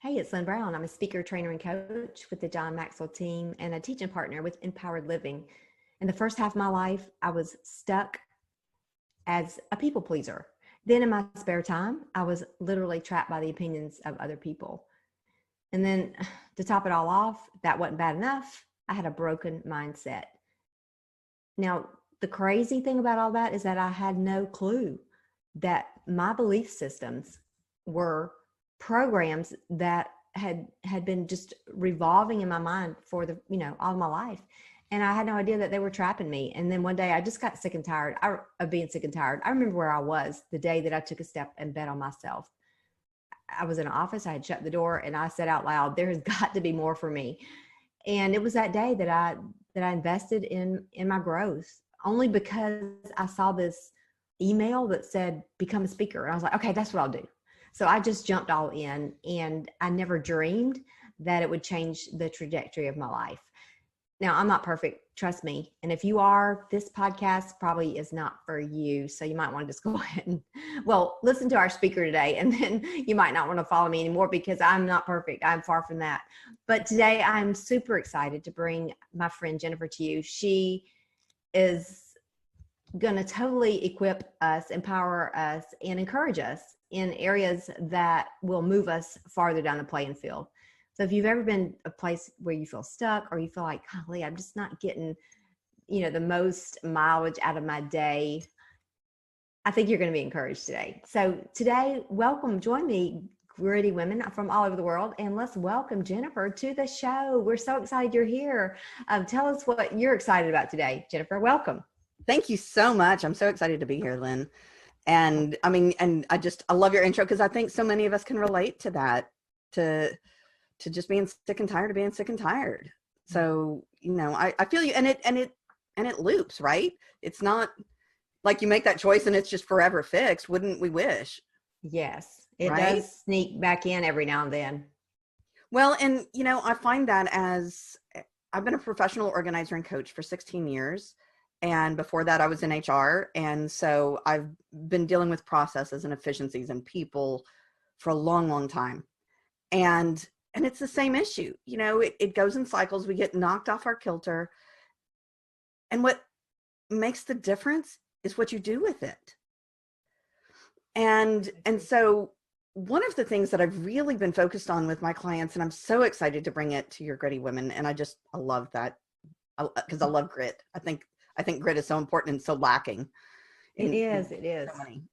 Hey, it's Lynne Brown. I'm a speaker, trainer, and coach with the John Maxwell team and a teaching partner with Empowered Living. In the first half of my life, I was stuck as a people pleaser. Then in my spare time, I was literally trapped by the opinions of other people. And then to top it all off, that wasn't bad enough. I had a broken mindset. Now, the crazy thing about all that is that I had no clue that my belief systems were programs that had been just revolving in my mind for all my life, and I had no idea that they were trapping me. And then one day I just got sick and tired of being sick and tired. I remember where I was the day that I took a step and bet on myself. I was in an office, I had shut the door, and I said out loud, there has got to be more for me. And it was that day that I invested in my growth, only because I saw this email that said become a speaker, and I was like, okay, that's what I'll do. So I just jumped all in, and I never dreamed that it would change the trajectory of my life. Now, I'm not perfect, trust me. And if you are, this podcast probably is not for you. So you might want to just go ahead and, listen to our speaker today. And then you might not want to follow me anymore, because I'm not perfect. I'm far from that. But today I'm super excited to bring my friend Jennifer to you. She is going to totally equip us, empower us, and encourage us in areas that will move us farther down the playing field. So if you've ever been a place where you feel stuck, or you feel like, golly, I'm just not getting, the most mileage out of my day, I think you're going to be encouraged today. So today, welcome, join me, gritty women from all over the world, and let's welcome Jennifer to the show. We're so excited you're here. Tell us what you're excited about today, Jennifer. Welcome. Thank you so much. I'm so excited to be here, Lynn. And I love your intro, because I think so many of us can relate to that, to just being sick and tired of being sick and tired. So, I feel you, and it loops, right? It's not like you make that choice and it's just forever fixed. Wouldn't we wish? Yes, it right? does sneak back in every now and then. Well, and I find that as I've been a professional organizer and coach for 16 years. And before that, I was in HR. And so I've been dealing with processes and efficiencies and people for a long, long time. And it's the same issue. It goes in cycles. We get knocked off our kilter. And what makes the difference is what you do with it. And so one of the things that I've really been focused on with my clients, and I'm so excited to bring it to your gritty women. And I love that, because I love grit. I think grit is so important and so lacking. It is. So many.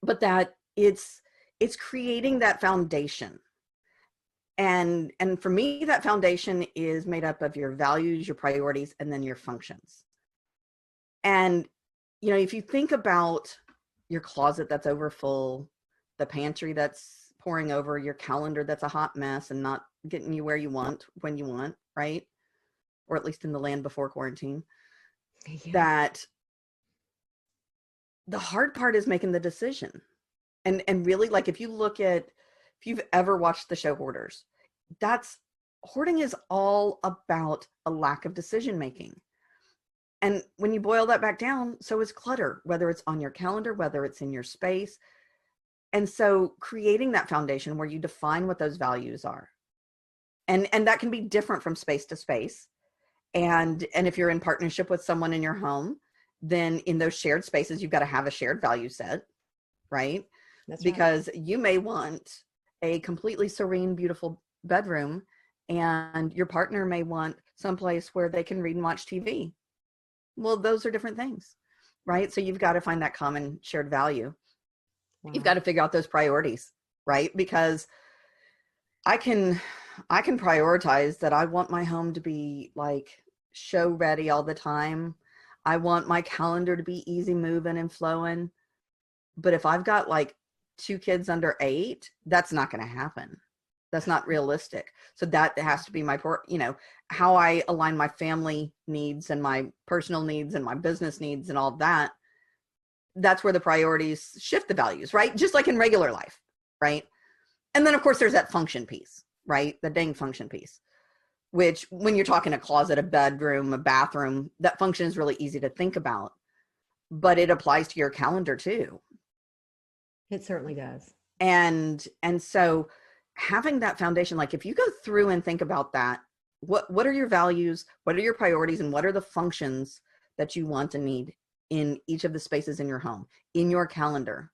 But that it's creating that foundation. And for me, that foundation is made up of your values, your priorities, and then your functions. And, if you think about your closet that's overfull, the pantry that's pouring over, your calendar that's a hot mess and not getting you where you want, when you want, right? Or at least in the land before quarantine. Yeah. That the hard part is making the decision. And really, like, if you've ever watched the show Hoarders, hoarding is all about a lack of decision making. And when you boil that back down, so is clutter, whether it's on your calendar, whether it's in your space. And so creating that foundation where you define what those values are. And that can be different from space to space. And if you're in partnership with someone in your home, then in those shared spaces, you've got to have a shared value set, right? That's because right. You may want a completely serene, beautiful bedroom, and your partner may want someplace where they can read and watch TV. Well, those are different things, right? So you've got to find that common shared value. Wow. You've got to figure out those priorities, right? Because I can prioritize that I want my home to be like show ready all the time. I want my calendar to be easy moving and flowing. But if I've got like 2 kids under 8, that's not going to happen. That's not realistic. So that has to be my, how I align my family needs and my personal needs and my business needs and all that. That's where the priorities shift the values, right? Just like in regular life, right? And then of course there's that function piece, right? The dang function piece, which when you're talking a closet, a bedroom, a bathroom, that function is really easy to think about, but it applies to your calendar too. It certainly does. And so having that foundation, like if you go through and think about that, what are your values, what are your priorities, and what are the functions that you want and need in each of the spaces in your home, in your calendar,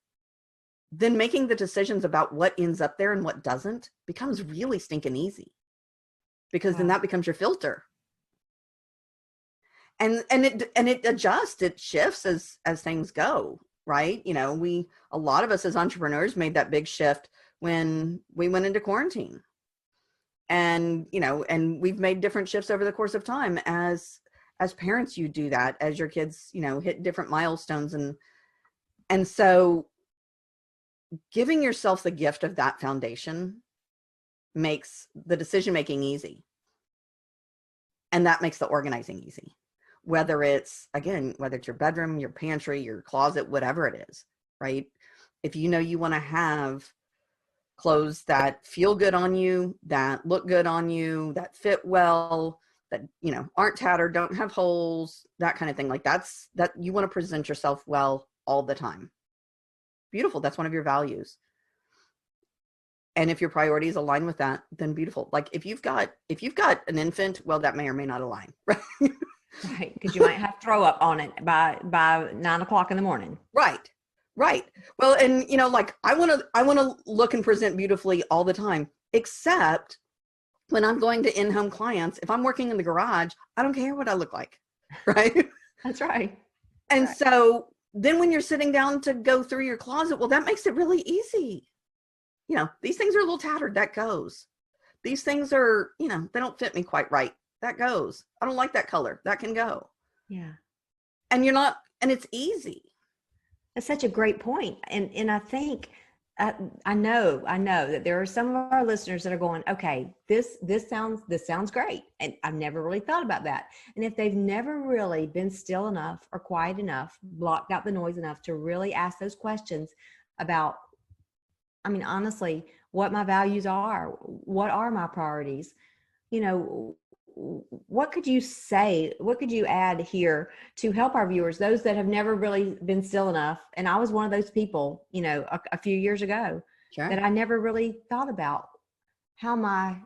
then making the decisions about what ends up there and what doesn't becomes really stinking easy, because then that becomes your filter. And it adjusts, it shifts as things go, right? You know, a lot of us as entrepreneurs made that big shift when we went into quarantine. And, you know, and we've made different shifts over the course of time. As parents, you do that as your kids, you know, hit different milestones. And so giving yourself the gift of that foundation makes the decision-making easy. And that makes the organizing easy. Whether it's your bedroom, your pantry, your closet, whatever it is, right? If you know you want to have clothes that feel good on you, that look good on you, that fit well, that, you know, aren't tattered, don't have holes, that kind of thing. Like that you want to present yourself well all the time. Beautiful. That's one of your values. And if your priorities align with that, then beautiful. Like if you've got an infant, well, that may or may not align, right? Right. Because you might have throw up on it by 9 o'clock in the morning. Right. Well, and you know, like I want to look and present beautifully all the time, except when I'm going to in-home clients. If I'm working in the garage, I don't care what I look like. Right. That's right. And so then when you're sitting down to go through your closet, well, that makes it really easy. You know, these things are a little tattered. That goes. These things are, you know, they don't fit me quite right. That goes. I don't like that color. That can go. Yeah. And it's easy. That's such a great point. And I think, I know that there are some of our listeners that are going, okay, this sounds great. And I've never really thought about that. And if they've never really been still enough or quiet enough, blocked out the noise enough to really ask those questions about, I mean, honestly, what my values are, what are my priorities, you know, what could you say, what could you add here to help our viewers, those that have never really been still enough? And I was one of those people, you know, a few years ago, Sure. that I never really thought about how my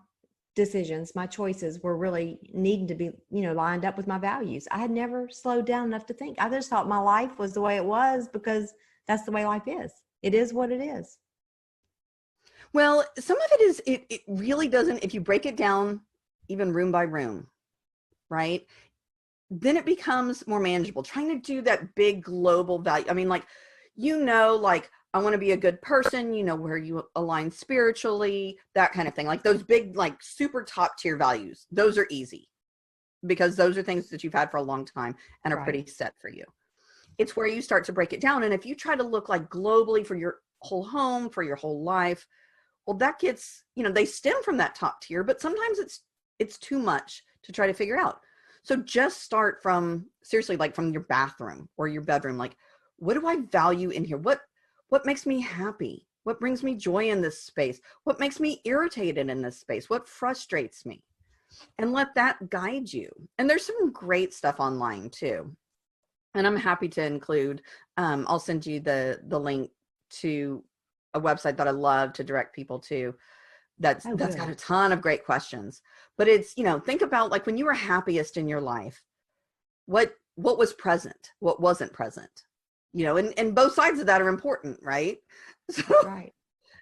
decisions, my choices were really needing to be, you know, lined up with my values. I had never slowed down enough to think. I just thought my life was the way it was because that's the way life is. It is what it is. Well, some of it is, it really doesn't, if you break it down even room by room, right? Then it becomes more manageable. Trying to do that big global value. I mean, like, you know, like I want to be a good person, you know, where you align spiritually, that kind of thing. Like those big, like super top tier values, those are easy because those are things that you've had for a long time and are pretty set for you. It's where you start to break it down. And if you try to look like globally for your whole home, for your whole life, well, that gets, you know, they stem from that top tier, but sometimes it's too much to try to figure out. So just start from, seriously, like from your bathroom or your bedroom. Like, what do I value in here? What makes me happy? What brings me joy in this space? What makes me irritated in this space? What frustrates me? And let that guide you. And there's some great stuff online too. And I'm happy to include, I'll send you the link to a website that I love to direct people to. That's got a ton of great questions. But it's, you know, think about like when you were happiest in your life, what was present, what wasn't present, you know, and both sides of that are important, right? So, that's right.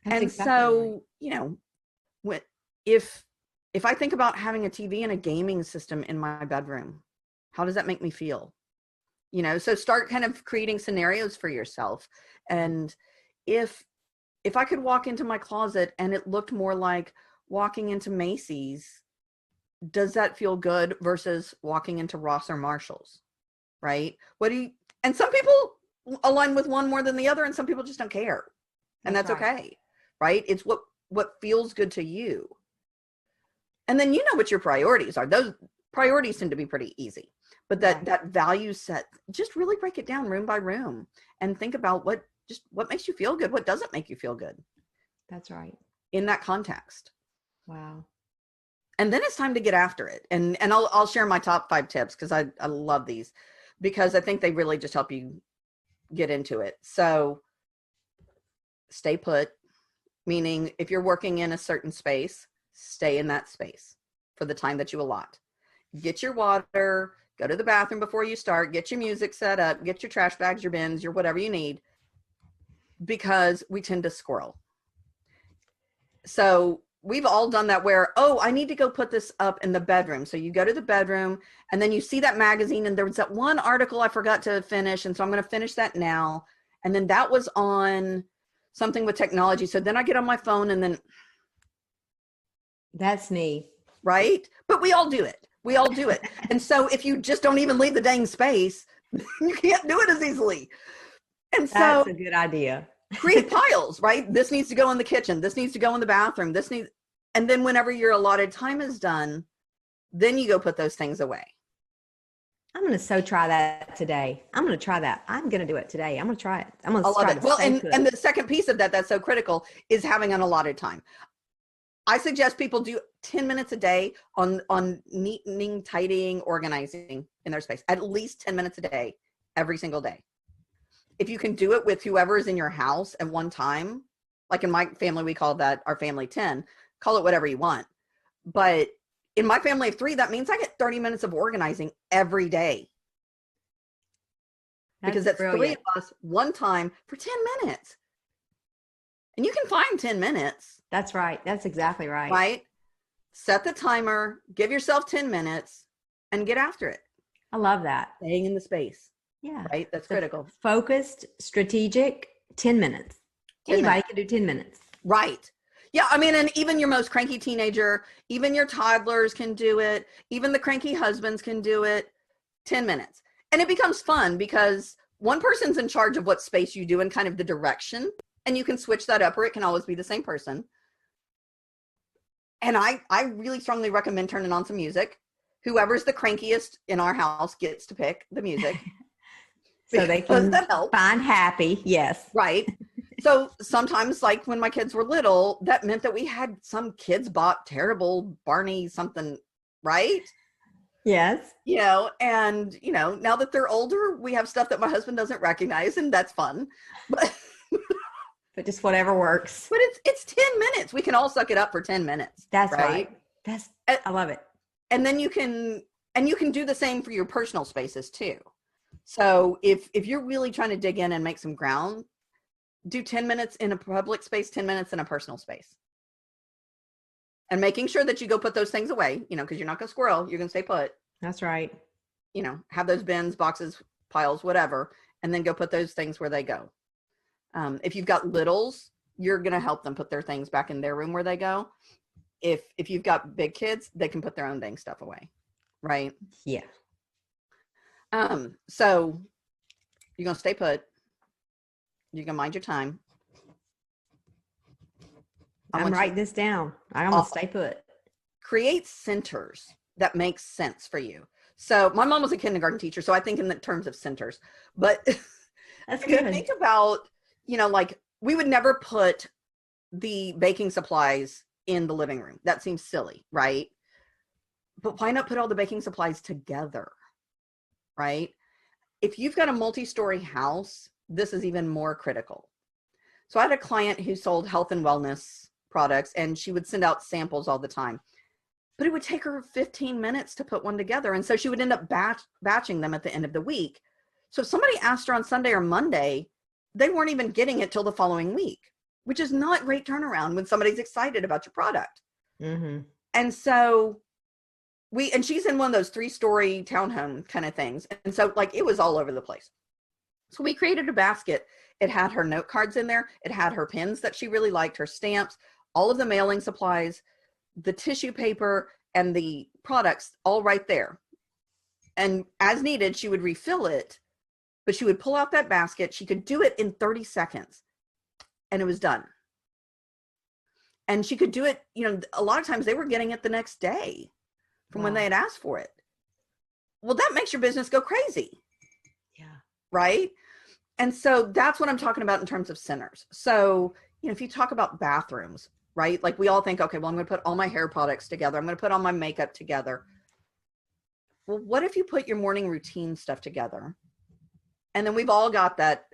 That's and exactly so, right. you know, if I think about having a TV and a gaming system in my bedroom, how does that make me feel? You know, so start kind of creating scenarios for yourself. And if I could walk into my closet and it looked more like walking into Macy's, does that feel good versus walking into Ross or Marshall's, right? And some people align with one more than the other, and some people just don't care. And that's okay, right? It's what feels good to you. And then you know what your priorities are. Those priorities tend to be pretty easy. But that value set, just really break it down room by room and think about what makes you feel good, what doesn't make you feel good. That's right. In that context. Wow. And then it's time to get after it. And I'll share my top 5 tips because I love these because I think they really just help you get into it. So stay put, meaning if you're working in a certain space, stay in that space for the time that you allot. Get your water, go to the bathroom before you start, get your music set up, get your trash bags, your bins, your whatever you need, because we tend to squirrel. So we've all done that where, oh, I need to go put this up in the bedroom. So you go to the bedroom and then you see that magazine and there was that one article I forgot to finish. And so I'm going to finish that now. And then that was on something with technology. So then I get on my phone and then. That's me. Right? But we all do it. We all do it. And so if you just don't even leave the dang space, you can't do it as easily. And so that's a good idea. create piles, right? This needs to go in the kitchen. This needs to go in the bathroom. And then whenever your allotted time is done, then you go put those things away. I'm going to try that today. I'm going to try that. I'm going to do it today. I'm going to try it. I'm going to love it. Well, and the second piece of that that's so critical is having an allotted time. I suggest people do 10 minutes a day on neatening, tidying, organizing in their space. At least 10 minutes a day, every single day. If you can do it with whoever is in your house at one time, like in my family, we call that our family 10, call it whatever you want. But in my family of 3, that means I get 30 minutes of organizing every day. Because that's brilliant. 3 of us, one time for 10 minutes. And you can find 10 minutes. That's right. That's exactly right. Right? Set the timer, give yourself 10 minutes, and get after it. I love that. Staying in the space. Yeah. Right? That's critical. Focused, strategic, 10 minutes. 10 Anybody minutes. Can do 10 minutes. Right. Yeah. I mean, and even your most cranky teenager, even your toddlers can do it. Even the cranky husbands can do it. 10 minutes. And it becomes fun because one person's in charge of what space you do and kind of the direction. And you can switch that up, or it can always be the same person. And I really strongly recommend turning on some music. Whoever's the crankiest in our house gets to pick the music. So they can find happy. Yes. Right. So sometimes, like when my kids were little, that meant that we had some kids bought terrible Barney something, right? Yes. You know, and, you know, now that they're older, we have stuff that my husband doesn't recognize, and that's fun. But just whatever works. But it's 10 minutes. We can all suck it up for 10 minutes. That's right. I love it. And then you can do the same for your personal spaces too. So if you're really trying to dig in and make some ground, do 10 minutes in a public space, 10 minutes in a personal space. And making sure that you go put those things away, you know, because you're not going to squirrel, you're going to stay put. That's right. You know, have those bins, boxes, piles, whatever, and then go put those things where they go. If you've got littles, you're going to help them put their things back in their room where they go. If you've got big kids, they can put their own dang stuff away. Right? Yeah. So you're going to stay put. You're going to mind your time. I'm writing this down. I'm going to stay put. Create centers that make sense for you. So my mom was a kindergarten teacher, so I think in the terms of centers. But that's good. You think about, you know, like we would never put the baking supplies in the living room. That seems silly, right? But why not put all the baking supplies together, right? If you've got a multi-story house, this is even more critical. So I had a client who sold health and wellness products, and she would send out samples all the time. But it would take her 15 minutes to put one together. And so she would end up batching them at the end of the week. So if somebody asked her on Sunday or Monday, they weren't even getting it till the following week, which is not great turnaround when somebody's excited about your product. Mm-hmm. And so and she's in one of those 3-story townhome kind of things. And so like it was all over the place. So we created a basket. It had her note cards in there. It had her pens that she really liked, her stamps, all of the mailing supplies, the tissue paper, and the products all right there. And as needed, she would refill it, but she would pull out that basket. She could do it in 30 seconds and it was done. And she could do it, you know, a lot of times they were getting it the next day from when they had asked for it. Well, that makes your business go crazy. Yeah. Right. And so that's what I'm talking about in terms of centers. So, you know, if you talk about bathrooms, right? Like we all think, okay, well, I'm going to put all my hair products together. I'm going to put all my makeup together. Well, what if you put your morning routine stuff together? And then we've all got that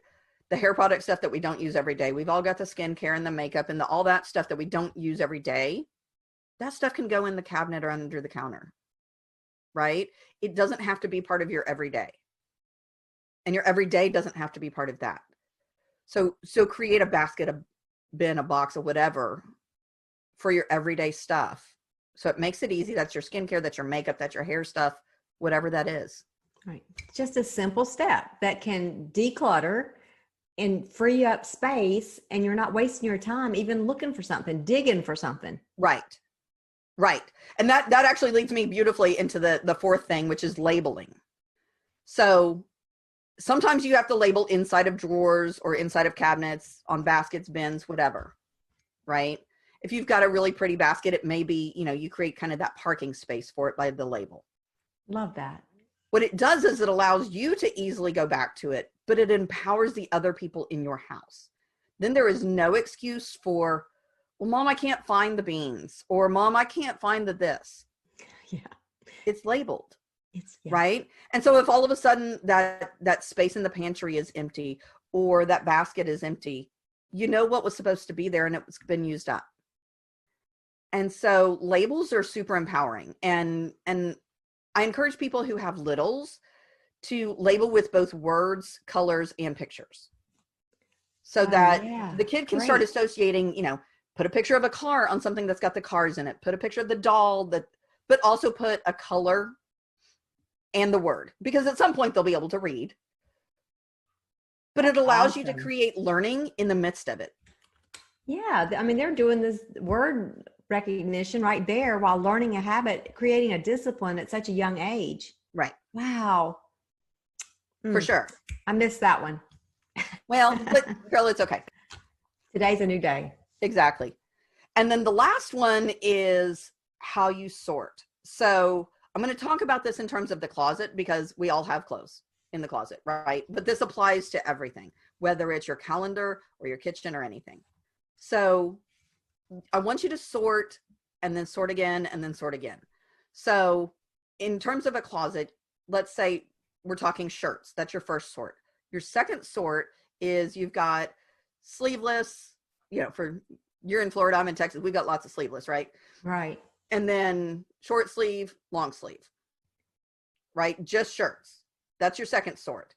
the hair product stuff that we don't use every day. We've all got the skincare and the makeup and all that stuff that we don't use every day. That stuff can go in the cabinet or under the counter, right? It doesn't have to be part of your everyday. And your everyday doesn't have to be part of that. So create a basket, a bin, a box, or whatever for your everyday stuff. So it makes it easy. That's your skincare, that's your makeup, that's your hair stuff, whatever that is. Right. Just a simple step that can declutter and free up space, and you're not wasting your time even looking for something, digging for something. Right. Right. And that actually leads me beautifully into the fourth thing, which is labeling. So sometimes you have to label inside of drawers or inside of cabinets, on baskets, bins, whatever, right? If you've got a really pretty basket, it may be, you create kind of that parking space for it by the label. Love that. What it does is it allows you to easily go back to it, but it empowers the other people in your house. Then there is no excuse for, well, Mom, I can't find the beans, or Mom, I can't find the this. Yeah. It's labeled. Yeah. Right. And so if all of a sudden that space in the pantry is empty, or that basket is empty, you know what was supposed to be there and it's been used up. And so labels are super empowering. And I encourage people who have littles to label with both words, colors, and pictures. So that the kid can start associating, put a picture of a car on something that's got the cars in it, put a picture of the doll, but also put a color and the word, because at some point they'll be able to read. But it allows you to create learning in the midst of it. Yeah. I mean, they're doing this word recognition right there while learning a habit, creating a discipline at such a young age. Right. Wow. For sure. I missed that one. Well, but girl, it's okay. Today's a new day. Exactly. And then the last one is how you sort. So I'm going to talk about this in terms of the closet, because we all have clothes in the closet, right? But this applies to everything, whether it's your calendar or your kitchen or anything. So I want you to sort, and then sort again, and then sort again. So in terms of a closet, let's say we're talking shirts. That's your first sort. Your second sort is you've got sleeveless, for you're in Florida, I'm in Texas. We've got lots of sleeveless, right? Right. And then short sleeve, long sleeve, right? Just shirts. That's your second sort.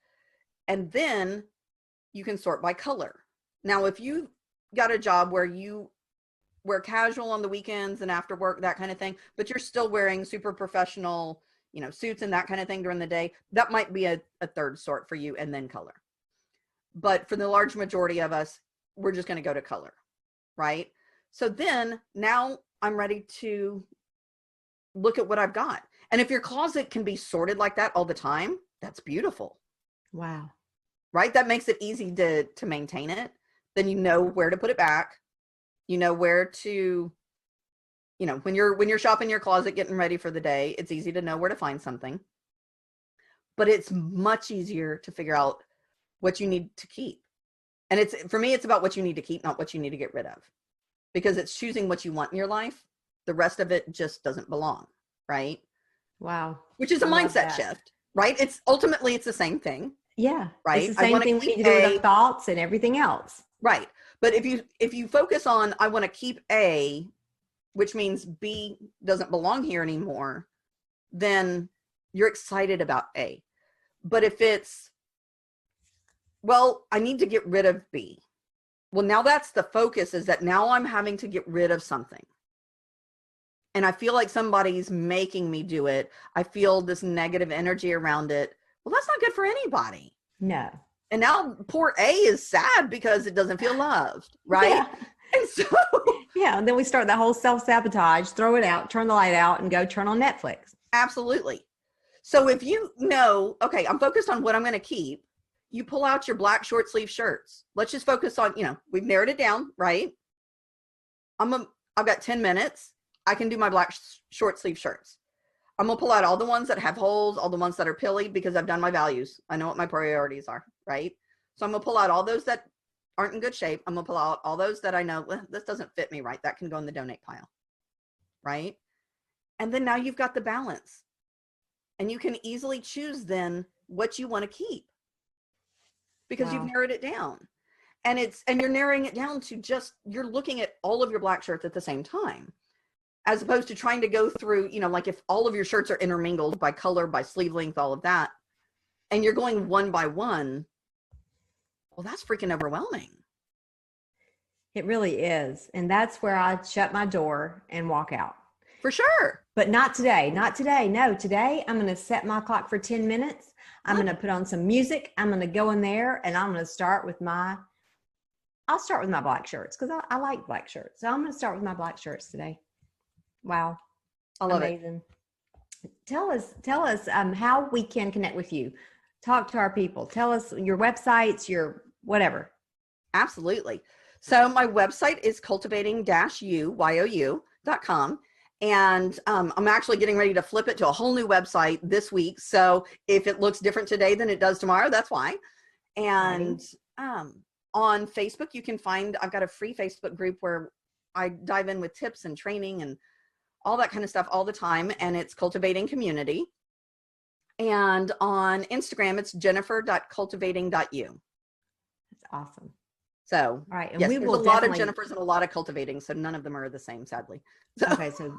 And then you can sort by color. Now, if you got a job where you wear casual on the weekends and after work, that kind of thing, but you're still wearing super professional, suits and that kind of thing during the day, that might be a third sort for you, and then color. But for the large majority of us, we're just going to go to color, right? So then now I'm ready to look at what I've got. And if your closet can be sorted like that all the time, that's beautiful. Wow. Right? That makes it easy to maintain it. Then you know where to put it back. You know where to, when you're shopping your closet, getting ready for the day, it's easy to know where to find something. But it's much easier to figure out what you need to keep. And for me, it's about what you need to keep, not what you need to get rid of. Because it's choosing what you want in your life. The rest of it just doesn't belong, right? Wow. Which is a mindset shift, right? It's ultimately the same thing. Yeah. Right. It's the same thing we need to do with our thoughts and everything else. Right. But if you focus on, I want to keep A, which means B doesn't belong here anymore, then you're excited about A. But if it's, well, I need to get rid of B. Well, now that's the focus, is that now I'm having to get rid of something. And I feel like somebody's making me do it. I feel this negative energy around it. Well, that's not good for anybody. No. And now poor A is sad because it doesn't feel loved, right? Yeah. And so yeah, and then we start that whole self-sabotage, throw it out, turn the light out, and go turn on Netflix. Absolutely. So if you know, okay, I'm focused on what I'm going to keep, you pull out your black short sleeve shirts. Let's just focus on, we've narrowed it down, right? I've got 10 minutes. I can do my black short sleeve shirts. I'm going to pull out all the ones that have holes, all the ones that are pilly, because I've done my values. I know what my priorities are, right? So I'm going to pull out all those that aren't in good shape. I'm going to pull out all those that I know, this doesn't fit me right. That can go in the donate pile, right? And then now you've got the balance. And you can easily choose then what you want to keep. because you've Wow. narrowed it down. And you're narrowing it down to just, you're looking at all of your black shirts at the same time, as opposed to trying to go through, like if all of your shirts are intermingled by color, by sleeve length, all of that, and you're going one by one, well, that's freaking overwhelming. It really is. And that's where I shut my door and walk out. For sure. But not today. Not today. No, today I'm going to set my clock for 10 minutes. I'm going to put on some music. I'm going to go in there and I'm going to start with my black shirts because I like black shirts. So I'm going to start with my black shirts today. Wow. I love Amazing. Tell us how we can connect with you. Talk to our people. Tell us your websites, your whatever. Absolutely. So my website is cultivating-you.com. And I'm actually getting ready to flip it to a whole new website this week. So if it looks different today than it does tomorrow, that's why. And on Facebook, you can find, I've got a free Facebook group where I dive in with tips and training and all that kind of stuff all the time. And it's Cultivating Community. And on Instagram, it's jennifer.cultivating.you. That's awesome. So, all right. And yes, we there's will a lot of Jennifers and a lot of cultivating. So none of them are the same, sadly. So. Okay. So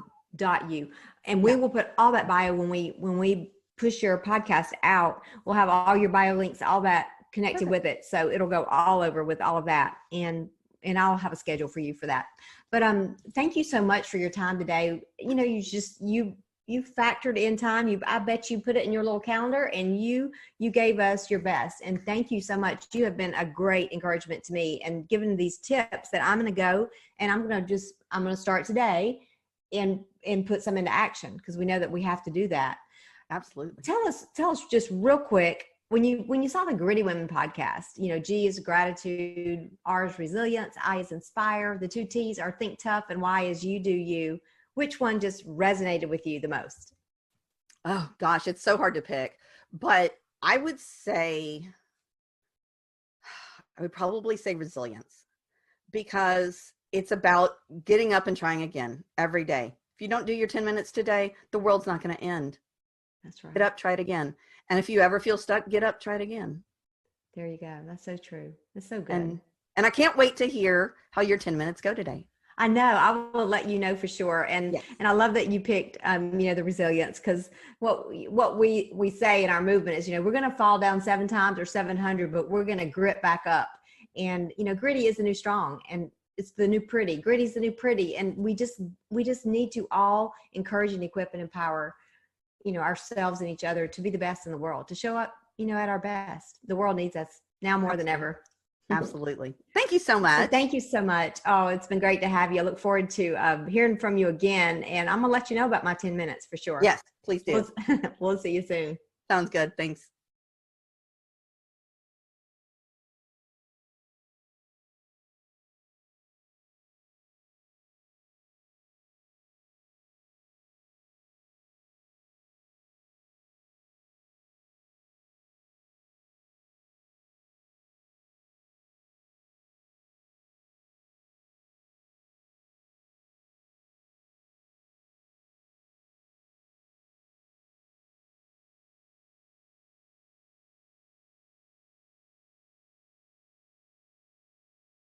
.u. And we will put all that bio when we push your podcast out. We'll have all your bio links, all that connected with it. So it'll go all over with all of that. And I'll have a schedule for you for that. But thank you so much for your time today. You factored in time. I bet you put it in your little calendar and you gave us your best. And thank you so much. You have been a great encouragement to me and given these tips that I'm going to go and I'm going to start today and put some into action because we know that we have to do that. Absolutely. Tell us just real quick, when you saw the Gritty Women podcast, G is gratitude, R is resilience, I is inspire, the 2 T's are think tough, and Y is you do you. Which one just resonated with you the most? Oh gosh, it's so hard to pick, but I would probably say resilience, because it's about getting up and trying again every day. If you don't do your 10 minutes today, the world's not going to end. That's right. Get up, try it again. And if you ever feel stuck, get up, try it again. There you go. That's so true. That's so good. And I can't wait to hear how your 10 minutes go today. I know. I will let you know for sure. And I love that you picked, the resilience, because what we say in our movement is, we're going to fall down 7 times or 700, but we're going to grit back up. And, gritty is the new strong and it's the new pretty. Gritty's the new pretty. And we just need to all encourage and equip and empower, ourselves and each other to be the best in the world, to show up, at our best. The world needs us now more than ever. Absolutely. Thank you so much. So thank you so much. Oh, it's been great to have you. I look forward to hearing from you again. And I'm going to let you know about my 10 minutes for sure. Yes, please do. We'll see you soon. Sounds good. Thanks.